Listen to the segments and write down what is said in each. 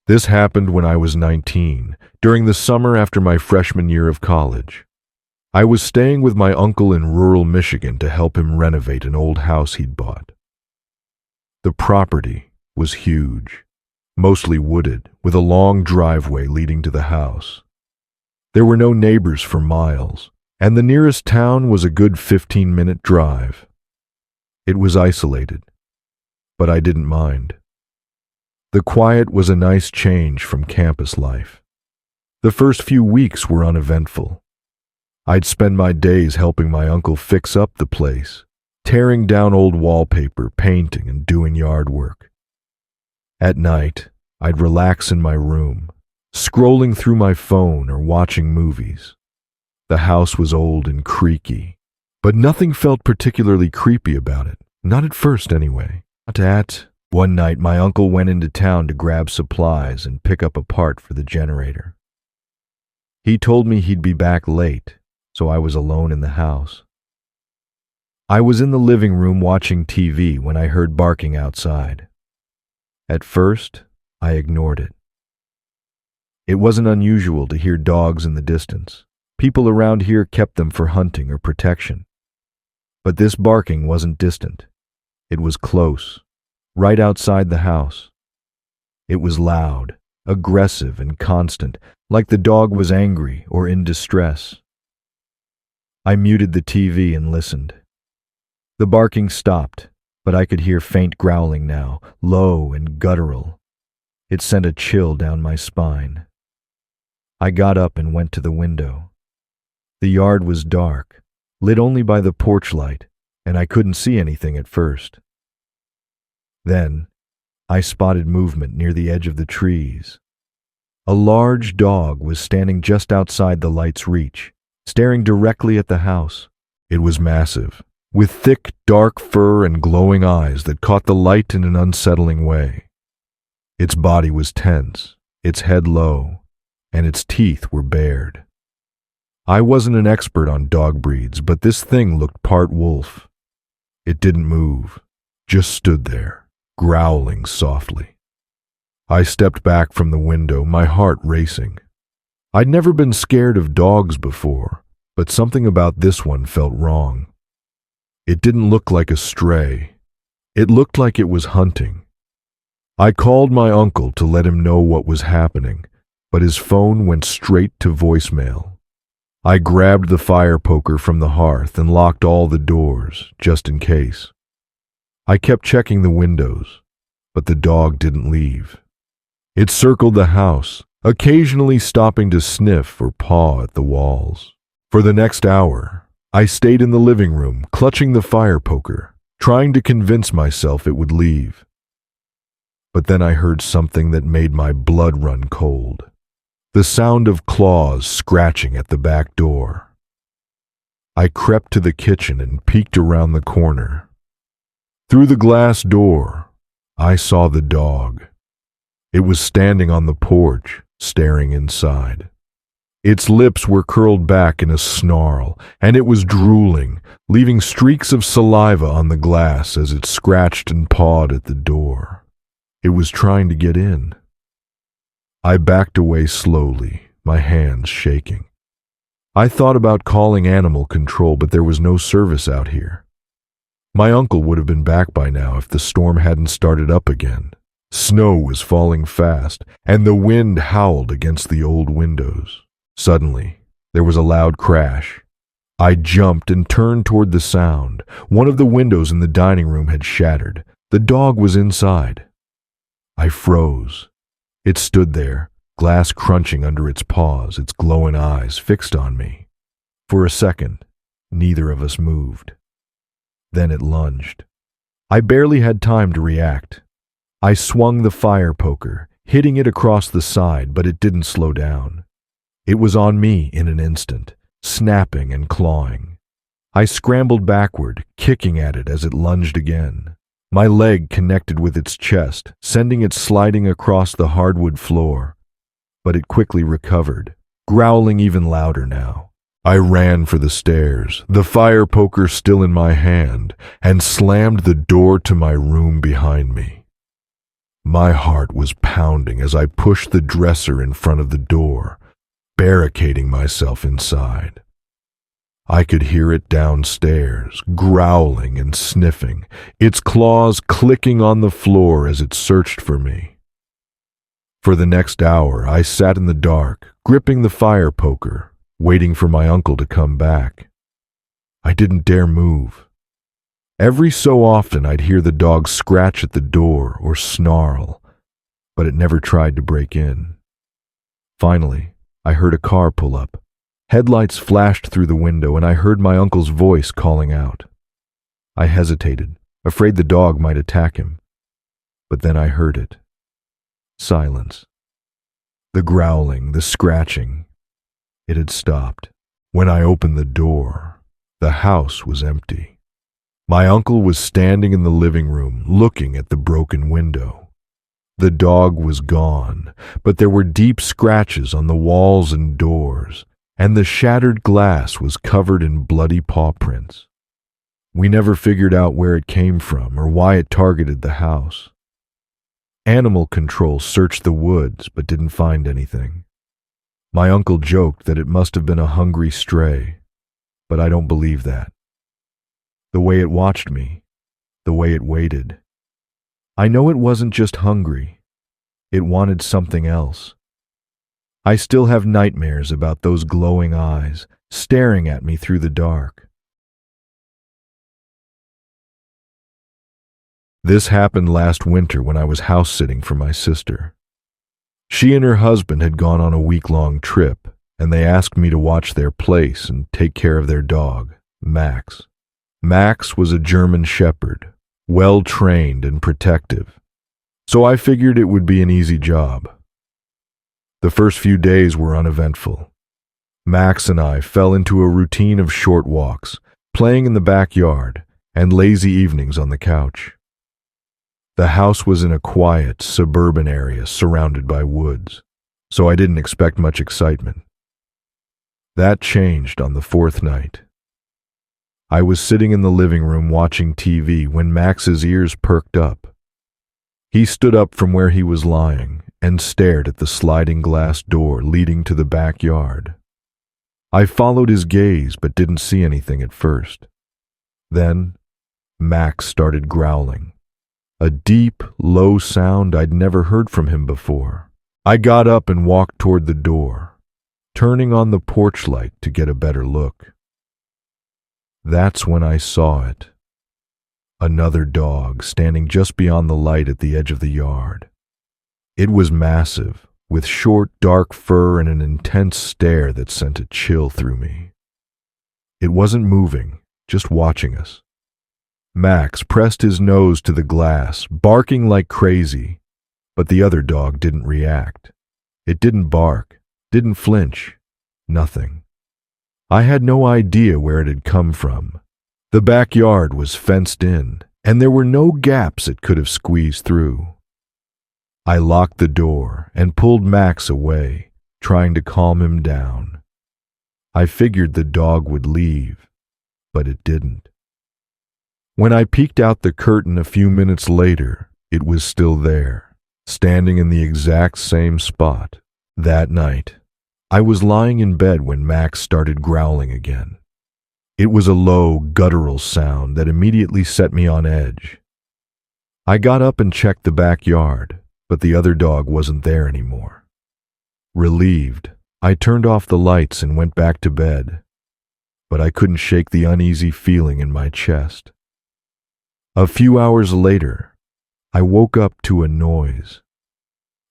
This happened when I was 19, during the summer after my freshman year of college. I was staying with my uncle in rural Michigan to help him renovate an old house he'd bought. The property was huge, mostly wooded, with a long driveway leading to the house. There were no neighbors for miles, and the nearest town was a good 15-minute drive. It was isolated, but I didn't mind. The quiet was a nice change from campus life. The first few weeks were uneventful. I'd spend my days helping my uncle fix up the place, tearing down old wallpaper, painting, and doing yard work. At night, I'd relax in my room, scrolling through my phone or watching movies. The house was old and creaky, but nothing felt particularly creepy about it, not at first anyway. One night, my uncle went into town to grab supplies and pick up a part for the generator. He told me he'd be back late, so I was alone in the house. I was in the living room watching TV when I heard barking outside. At first, I ignored it. It wasn't unusual to hear dogs in the distance. People around here kept them for hunting or protection. But this barking wasn't distant. It was close, right outside the house. It was loud, aggressive, and constant, like the dog was angry or in distress. I muted the TV and listened. The barking stopped, but I could hear faint growling now, low and guttural. It sent a chill down my spine. I got up and went to the window. The yard was dark, lit only by the porch light, and I couldn't see anything at first. Then, I spotted movement near the edge of the trees. A large dog was standing just outside the light's reach, staring directly at the house. It was massive, with thick, dark fur and glowing eyes that caught the light in an unsettling way. Its body was tense, its head low, and its teeth were bared. I wasn't an expert on dog breeds, but this thing looked part wolf. It didn't move, just stood there, growling softly. I stepped back from the window, my heart racing. I'd never been scared of dogs before, but something about this one felt wrong. It didn't look like a stray. It looked like it was hunting. I called my uncle to let him know what was happening, but his phone went straight to voicemail. I grabbed the fire poker from the hearth and locked all the doors, just in case. I kept checking the windows, but the dog didn't leave. It circled the house, occasionally stopping to sniff or paw at the walls. For the next hour, I stayed in the living room, clutching the fire poker, trying to convince myself it would leave. But then I heard something that made my blood run cold. The sound of claws scratching at the back door. I crept to the kitchen and peeked around the corner. Through the glass door, I saw the dog. It was standing on the porch, staring inside. Its lips were curled back in a snarl, and it was drooling, leaving streaks of saliva on the glass as it scratched and pawed at the door. It was trying to get in. I backed away slowly, my hands shaking. I thought about calling animal control, but there was no service out here. My uncle would have been back by now if the storm hadn't started up again. Snow was falling fast, and the wind howled against the old windows. Suddenly, there was a loud crash. I jumped and turned toward the sound. One of the windows in the dining room had shattered. The dog was inside. I froze. It stood there, glass crunching under its paws, its glowing eyes fixed on me. For a second, neither of us moved. Then it lunged. I barely had time to react. I swung the fire poker, hitting it across the side, but it didn't slow down. It was on me in an instant, snapping and clawing. I scrambled backward, kicking at it as it lunged again. My leg connected with its chest, sending it sliding across the hardwood floor. But it quickly recovered, growling even louder now. I ran for the stairs, the fire poker still in my hand, and slammed the door to my room behind me. My heart was pounding as I pushed the dresser in front of the door, barricading myself inside. I could hear it downstairs, growling and sniffing, its claws clicking on the floor as it searched for me. For the next hour, I sat in the dark, gripping the fire poker, waiting for my uncle to come back. I didn't dare move. Every so often, I'd hear the dog scratch at the door or snarl, but it never tried to break in. Finally, I heard a car pull up. Headlights flashed through the window, and I heard my uncle's voice calling out. I hesitated, afraid the dog might attack him. But then I heard it. Silence. The growling, the scratching. It had stopped. When I opened the door, the house was empty. My uncle was standing in the living room, looking at the broken window. The dog was gone, but there were deep scratches on the walls and doors, and the shattered glass was covered in bloody paw prints. We never figured out where it came from or why it targeted the house. Animal control searched the woods but didn't find anything. My uncle joked that it must have been a hungry stray, but I don't believe that. The way it watched me, the way it waited. I know it wasn't just hungry. It wanted something else. I still have nightmares about those glowing eyes staring at me through the dark. This happened last winter when I was house-sitting for my sister. She and her husband had gone on a week-long trip, and they asked me to watch their place and take care of their dog, Max. Max was a German shepherd, well-trained and protective, so I figured it would be an easy job. The first few days were uneventful. Max and I fell into a routine of short walks, playing in the backyard, and lazy evenings on the couch. The house was in a quiet, suburban area surrounded by woods, so I didn't expect much excitement. That changed on the fourth night. I was sitting in the living room watching TV when Max's ears perked up. He stood up from where he was lying and stared at the sliding glass door leading to the backyard. I followed his gaze but didn't see anything at first. Then, Max started growling. A deep, low sound I'd never heard from him before. I got up and walked toward the door, turning on the porch light to get a better look. That's when I saw it. Another dog standing just beyond the light at the edge of the yard. It was massive, with short, dark fur and an intense stare that sent a chill through me. It wasn't moving, just watching us. Max pressed his nose to the glass, barking like crazy, but the other dog didn't react. It didn't bark, didn't flinch, nothing. I had no idea where it had come from. The backyard was fenced in, and there were no gaps it could have squeezed through. I locked the door and pulled Max away, trying to calm him down. I figured the dog would leave, but it didn't. When I peeked out the curtain a few minutes later, it was still there, standing in the exact same spot. That night, I was lying in bed when Max started growling again. It was a low, guttural sound that immediately set me on edge. I got up and checked the backyard, but the other dog wasn't there anymore. Relieved, I turned off the lights and went back to bed, but I couldn't shake the uneasy feeling in my chest. A few hours later, I woke up to a noise.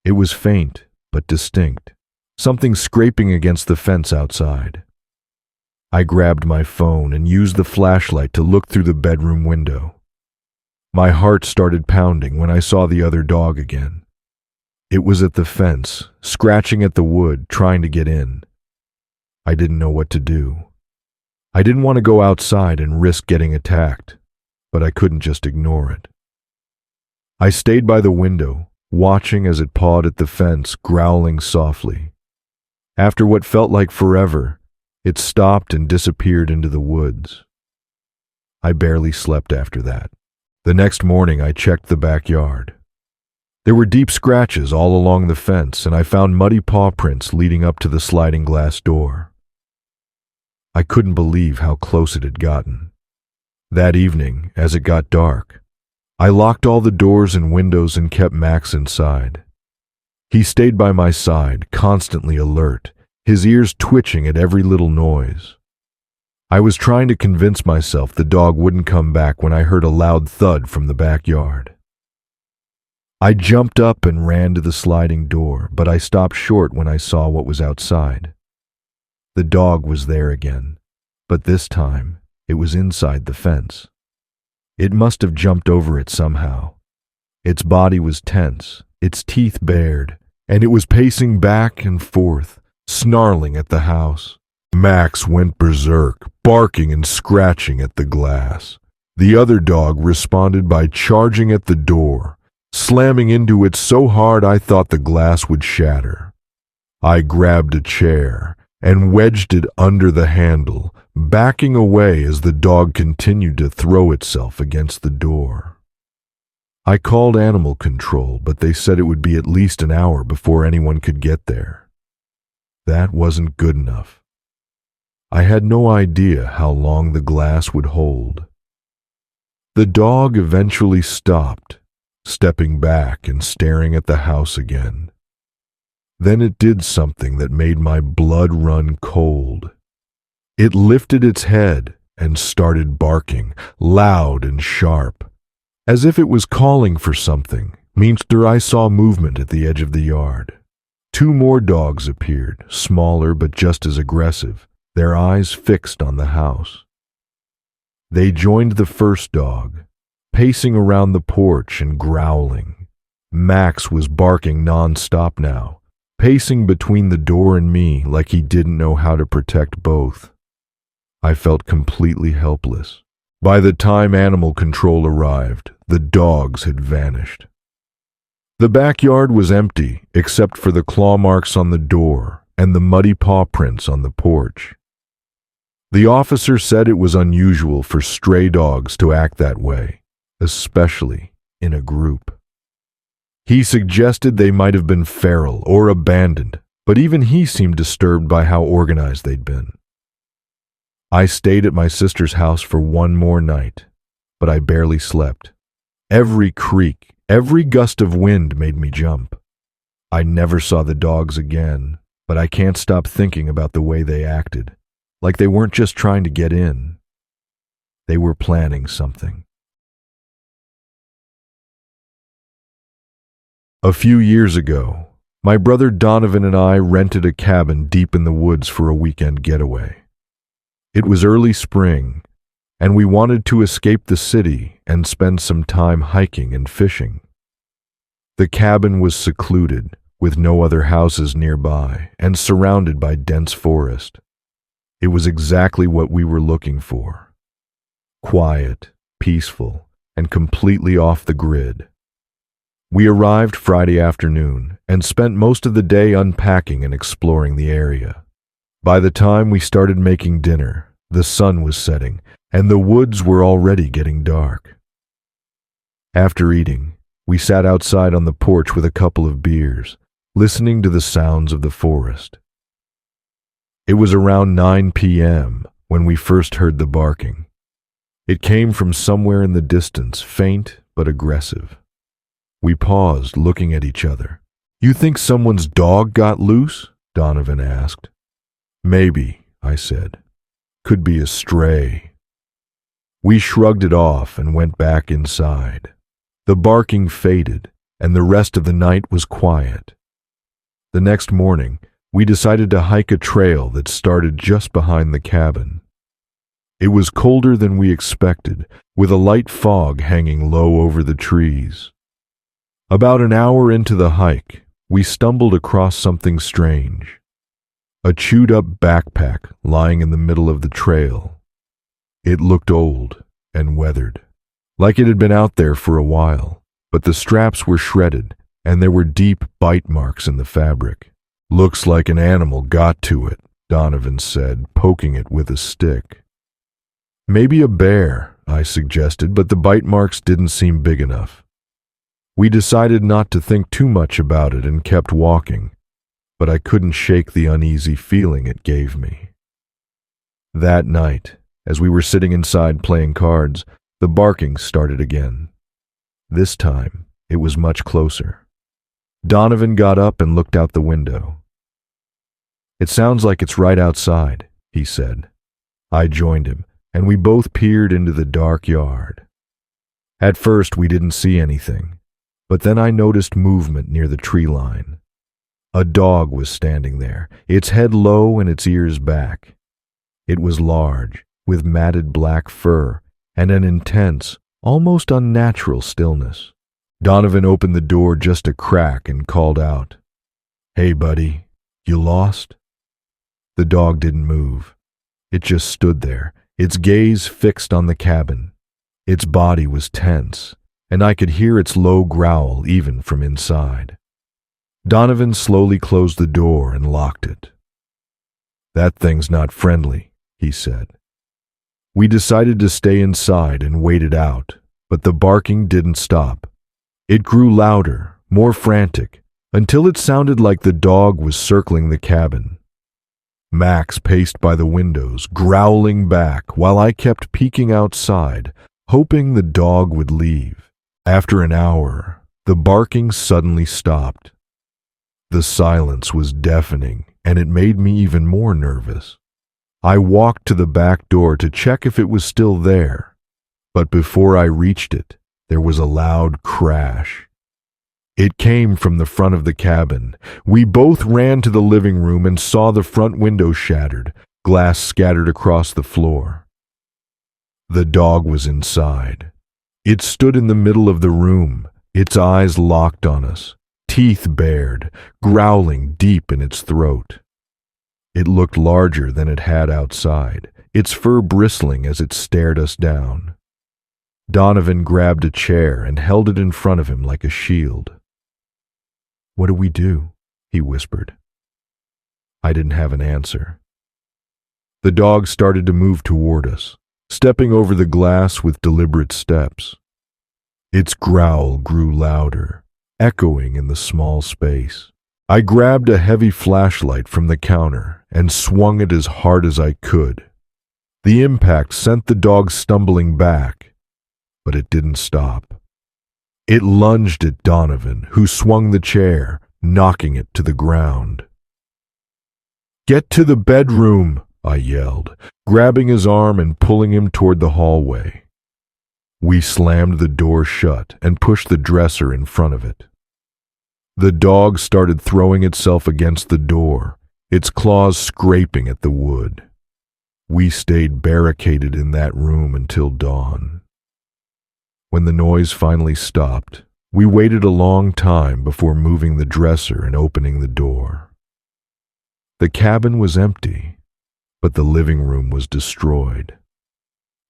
It was faint but distinct, something scraping against the fence outside. I grabbed my phone and used the flashlight to look through the bedroom window. My heart started pounding when I saw the other dog again. It was at the fence, scratching at the wood, trying to get in. I didn't know what to do. I didn't want to go outside and risk getting attacked, but I couldn't just ignore it. I stayed by the window, watching as it pawed at the fence, growling softly. After what felt like forever, it stopped and disappeared into the woods. I barely slept after that. The next morning I checked the backyard. There were deep scratches all along the fence, and I found muddy paw prints leading up to the sliding glass door. I couldn't believe how close it had gotten. That evening, as it got dark, I locked all the doors and windows and kept Max inside. He stayed by my side, constantly alert, his ears twitching at every little noise. I was trying to convince myself the dog wouldn't come back when I heard a loud thud from the backyard. I jumped up and ran to the sliding door, but I stopped short when I saw what was outside. The dog was there again, but this time it was inside the fence. It must have jumped over it somehow. Its body was tense, its teeth bared, and it was pacing back and forth, snarling at the house. Max went berserk, barking and scratching at the glass. The other dog responded by charging at the door, slamming into it so hard I thought the glass would shatter. I grabbed a chair and wedged it under the handle, backing away as the dog continued to throw itself against the door. I called animal control, but they said it would be at least an hour before anyone could get there. That wasn't good enough. I had no idea how long the glass would hold. The dog eventually stopped, stepping back and staring at the house again. Then it did something that made my blood run cold. It lifted its head and started barking, loud and sharp, as if it was calling for something. Meanwhile, I saw movement at the edge of the yard. 2 more dogs appeared, smaller but just as aggressive, their eyes fixed on the house. They joined the first dog, pacing around the porch and growling. Max was barking non-stop now, pacing between the door and me like he didn't know how to protect both. I felt completely helpless. By the time animal control arrived, the dogs had vanished. The backyard was empty except for the claw marks on the door and the muddy paw prints on the porch. The officer said it was unusual for stray dogs to act that way, especially in a group. He suggested they might have been feral or abandoned, but even he seemed disturbed by how organized they'd been. I stayed at my sister's house for 1 more night, but I barely slept. Every creak, every gust of wind made me jump. I never saw the dogs again, but I can't stop thinking about the way they acted, like they weren't just trying to get in. They were planning something. A few years ago, my brother Donovan and I rented a cabin deep in the woods for a weekend getaway. It was early spring, and we wanted to escape the city and spend some time hiking and fishing. The cabin was secluded, with no other houses nearby, and surrounded by dense forest. It was exactly what we were looking for. Quiet, peaceful, and completely off the grid. We arrived Friday afternoon and spent most of the day unpacking and exploring the area. By the time we started making dinner, the sun was setting, and the woods were already getting dark. After eating, we sat outside on the porch with a couple of beers, listening to the sounds of the forest. It was around 9 p.m. when we first heard the barking. It came from somewhere in the distance, faint but aggressive. We paused, looking at each other. "You think someone's dog got loose?" Donovan asked. "Maybe," I said. "Could be a stray." We shrugged it off and went back inside. The barking faded, and the rest of the night was quiet. The next morning, we decided to hike a trail that started just behind the cabin. It was colder than we expected, with a light fog hanging low over the trees. About an hour into the hike, we stumbled across something strange. A chewed-up backpack lying in the middle of the trail. It looked old and weathered, like it had been out there for a while, but the straps were shredded, and there were deep bite marks in the fabric. "Looks like an animal got to it," Donovan said, poking it with a stick. "Maybe a bear," I suggested, but the bite marks didn't seem big enough. We decided not to think too much about it and kept walking, but I couldn't shake the uneasy feeling it gave me. That night, as we were sitting inside playing cards, the barking started again. This time, it was much closer. Donovan got up and looked out the window. "It sounds like it's right outside," he said. I joined him, and we both peered into the dark yard. At first, we didn't see anything, but then I noticed movement near the tree line. A dog was standing there, its head low and its ears back. It was large, with matted black fur and an intense, almost unnatural stillness. Donovan opened the door just a crack and called out, "Hey, buddy, you lost?" The dog didn't move. It just stood there, its gaze fixed on the cabin. Its body was tense, and I could hear its low growl even from inside. Donovan slowly closed the door and locked it. "That thing's not friendly," he said. We decided to stay inside and wait it out, but the barking didn't stop. It grew louder, more frantic, until it sounded like the dog was circling the cabin. Max paced by the windows, growling back, while I kept peeking outside, hoping the dog would leave. After an hour, the barking suddenly stopped. The silence was deafening, and it made me even more nervous. I walked to the back door to check if it was still there, but before I reached it, there was a loud crash. It came from the front of the cabin. We both ran to the living room and saw the front window shattered, glass scattered across the floor. The dog was inside. It stood in the middle of the room, its eyes locked on us, teeth bared, growling deep in its throat. It looked larger than it had outside, its fur bristling as it stared us down. Donovan grabbed a chair and held it in front of him like a shield. "What do we do?" he whispered. I didn't have an answer. The dog started to move toward us, stepping over the glass with deliberate steps. Its growl grew louder, echoing in the small space. I grabbed a heavy flashlight from the counter and swung it as hard as I could. The impact sent the dog stumbling back, but it didn't stop. It lunged at Donovan, who swung the chair, knocking it to the ground. "Get to the bedroom!" I yelled, grabbing his arm and pulling him toward the hallway. We slammed the door shut and pushed the dresser in front of it. The dog started throwing itself against the door, its claws scraping at the wood. We stayed barricaded in that room until dawn. When the noise finally stopped, we waited a long time before moving the dresser and opening the door. The cabin was empty, but the living room was destroyed.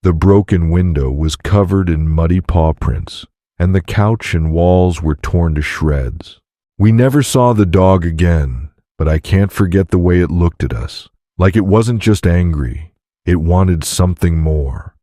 The broken window was covered in muddy paw prints, and the couch and walls were torn to shreds. We never saw the dog again, but I can't forget the way it looked at us, like it wasn't just angry, it wanted something more.